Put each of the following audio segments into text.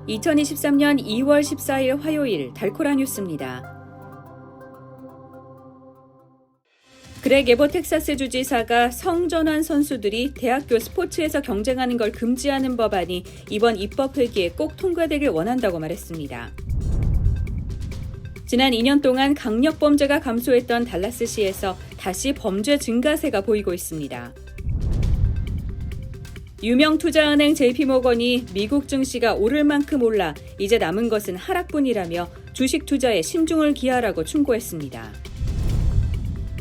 2023년 2월 14일 화요일 달코라 뉴스입니다. 그렉 에버 텍사스 주지사가 성전환 선수들이 대학교 스포츠에서 경쟁하는 걸 금지하는 법안이 이번 입법회기에 꼭 통과되길 원한다고 말했습니다. 지난 2년 동안 강력범죄가 감소했던 달라스시에서 다시 범죄 증가세가 보이고 있습니다. 유명 투자은행 JP모건이 미국 증시가 오를 만큼 올라 이제 남은 것은 하락뿐이라며 주식 투자에 신중을 기하라고 충고했습니다.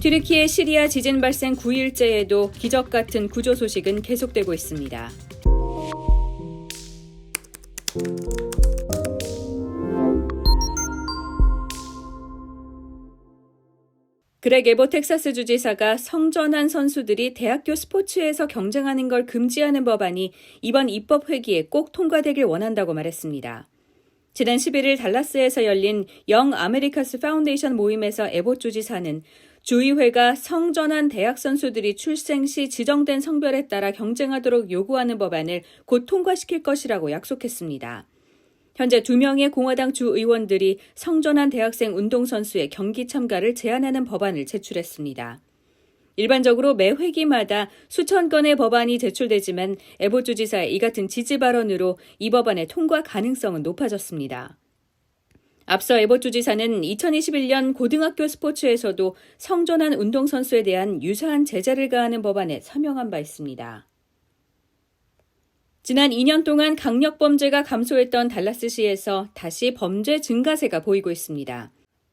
튀르키예 시리아 지진 발생 9일째에도 기적 같은 구조 소식은 계속되고 있습니다. 그렉 에버 텍사스 주지사가 성전환 선수들이 대학교 스포츠에서 경쟁하는 걸 금지하는 법안이 이번 입법회기에 꼭 통과되길 원한다고 말했습니다. 지난 11일 달라스에서 열린 영 아메리카스 파운데이션 모임에서 에버 주지사는 주의회가 성전환 대학 선수들이 출생 시 지정된 성별에 따라 경쟁하도록 요구하는 법안을 곧 통과시킬 것이라고 약속했습니다. 현재 2명의 공화당 주 의원들이 성전환 대학생 운동선수의 경기 참가를 제한하는 법안을 제출했습니다. 일반적으로 매 회기마다 수천 건의 법안이 제출되지만 에버 주지사의 이 같은 지지 발언으로 이 법안의 통과 가능성은 높아졌습니다. 앞서 에버 주지사는 2021년 고등학교 스포츠에서도 성전환 운동선수에 대한 유사한 제재를 가하는 법안에 서명한 바 있습니다. 지난 2년 동안 강력범죄가 감소했던 달라스시에서 다시 범죄 증가세가 보이고 있습니다.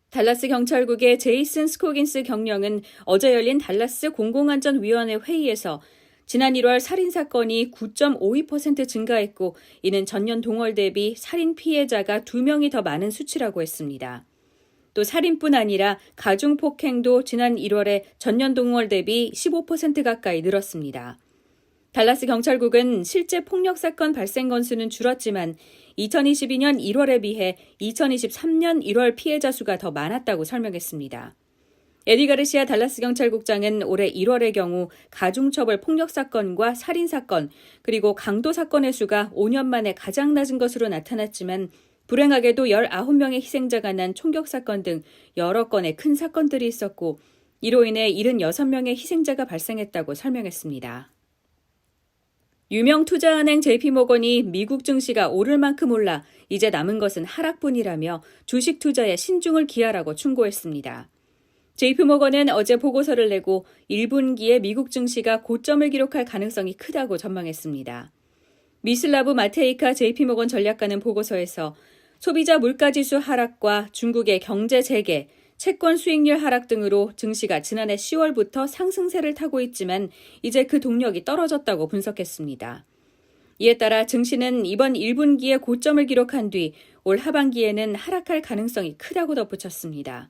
달라스 경찰국의 제이슨 스코긴스 경령은 어제 열린 달라스 공공안전위원회 회의에서 지난 1월 살인사건이 9.52% 증가했고 이는 전년 동월 대비 살인 피해자가 2명이 더 많은 수치라고 했습니다. 또 살인뿐 아니라 가중폭행도 지난 1월에 전년 동월 대비 15% 가까이 늘었습니다. 달라스 경찰국은 실제 폭력사건 발생 건수는 줄었지만 2022년 1월에 비해 2023년 1월 피해자 수가 더 많았다고 설명했습니다. 에디 가르시아 달라스 경찰국장은 올해 1월의 경우 가중처벌 폭력사건과 살인사건 그리고 강도사건의 수가 5년 만에 가장 낮은 것으로 나타났지만 불행하게도 19명의 희생자가 난 총격사건 등 여러 건의 큰 사건들이 있었고 이로 인해 76명의 희생자가 발생했다고 설명했습니다. 유명 투자은행 JP모건이 미국 증시가 오를 만큼 올라 이제 남은 것은 하락뿐이라며 주식 투자에 신중을 기하라고 충고했습니다. JP모건은 어제 보고서를 내고 1분기에 미국 증시가 고점을 기록할 가능성이 크다고 전망했습니다. 미슬라브 마테이카 JP모건 전략가는 보고서에서 소비자 물가지수 하락과 중국의 경제 재개, 채권 수익률 하락 등으로 증시가 지난해 10월부터 상승세를 타고 있지만 이제 그 동력이 떨어졌다고 분석했습니다. 이에 따라 증시는 이번 1분기에 고점을 기록한 뒤 올 하반기에는 하락할 가능성이 크다고 덧붙였습니다.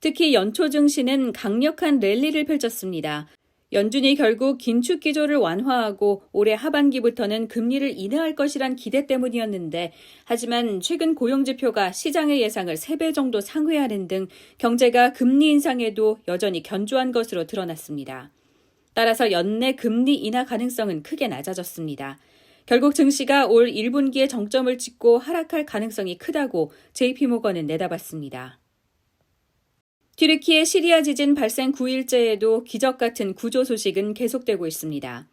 특히 연초 증시는 강력한 랠리를 펼쳤습니다. 연준이 결국 긴축 기조를 완화하고 올해 하반기부터는 금리를 인하할 것이란 기대 때문이었는데 하지만 최근 고용지표가 시장의 예상을 3배 정도 상회하는 등 경제가 금리 인상에도 여전히 견조한 것으로 드러났습니다. 따라서 연내 금리 인하 가능성은 크게 낮아졌습니다. 결국 증시가 올 1분기에 정점을 찍고 하락할 가능성이 크다고 JP모건은 내다봤습니다. 튀르키예 시리아 지진 발생 9일째에도 기적 같은 구조 소식은 계속되고 있습니다.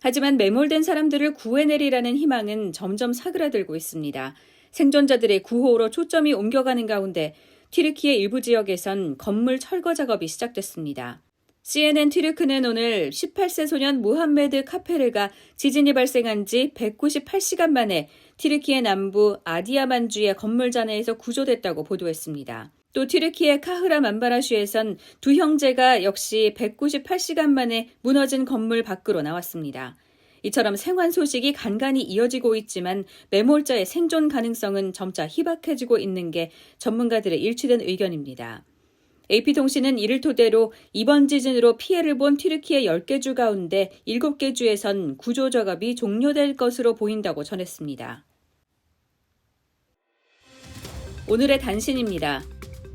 하지만 매몰된 사람들을 구해내리라는 희망은 점점 사그라들고 있습니다. 생존자들의 구호로 초점이 옮겨가는 가운데 튀르키예 일부 지역에선 건물 철거 작업이 시작됐습니다. CNN 튀르크는 오늘 18세 소년 무함메드 카페르가 지진이 발생한 지 198시간 만에 튀르키예 남부 아디야만주의 건물 잔해에서 구조됐다고 보도했습니다. 또 튀르키예 카흐라만바라슈에선 두 형제가 역시 198시간 만에 무너진 건물 밖으로 나왔습니다. 이처럼 생환 소식이 간간히 이어지고 있지만 매몰자의 생존 가능성은 점차 희박해지고 있는 게 전문가들의 일치된 의견입니다. AP통신은 이를 토대로 이번 지진으로 피해를 본 튀르키예 10개 주 가운데 7개 주에선 구조 작업이 종료될 것으로 보인다고 전했습니다. 오늘의 단신입니다.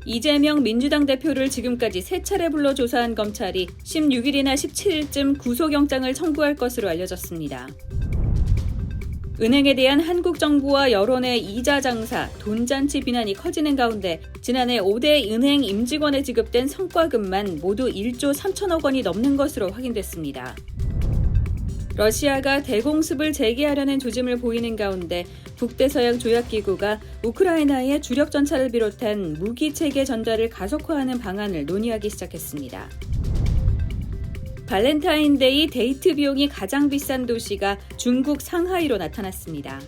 이재명 민주당 대표를 지금까지 3차례 불러 조사한 검찰이 16일이나 17일쯤 구속영장을 청구할 것으로 알려졌습니다. 은행에 대한 한국 정부와 여론의 이자 장사, 돈잔치 비난이 커지는 가운데 지난해 5대 은행 임직원에 지급된 성과금만 모두 1조 3천억 원이 넘는 것으로 확인됐습니다. 러시아가 대공습을 재개하려는 조짐을 보이는 가운데 북대서양 조약기구가 우크라이나의 주력 전차를 비롯한 무기 체계 전달을 가속화하는 방안을 논의하기 시작했습니다. 발렌타인데이 데이트 비용이 가장 비싼 도시가 중국 상하이로 나타났습니다.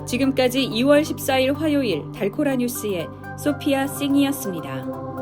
지금까지 2월 14일 화요일 달코라 뉴스의 소피아 싱이었습니다.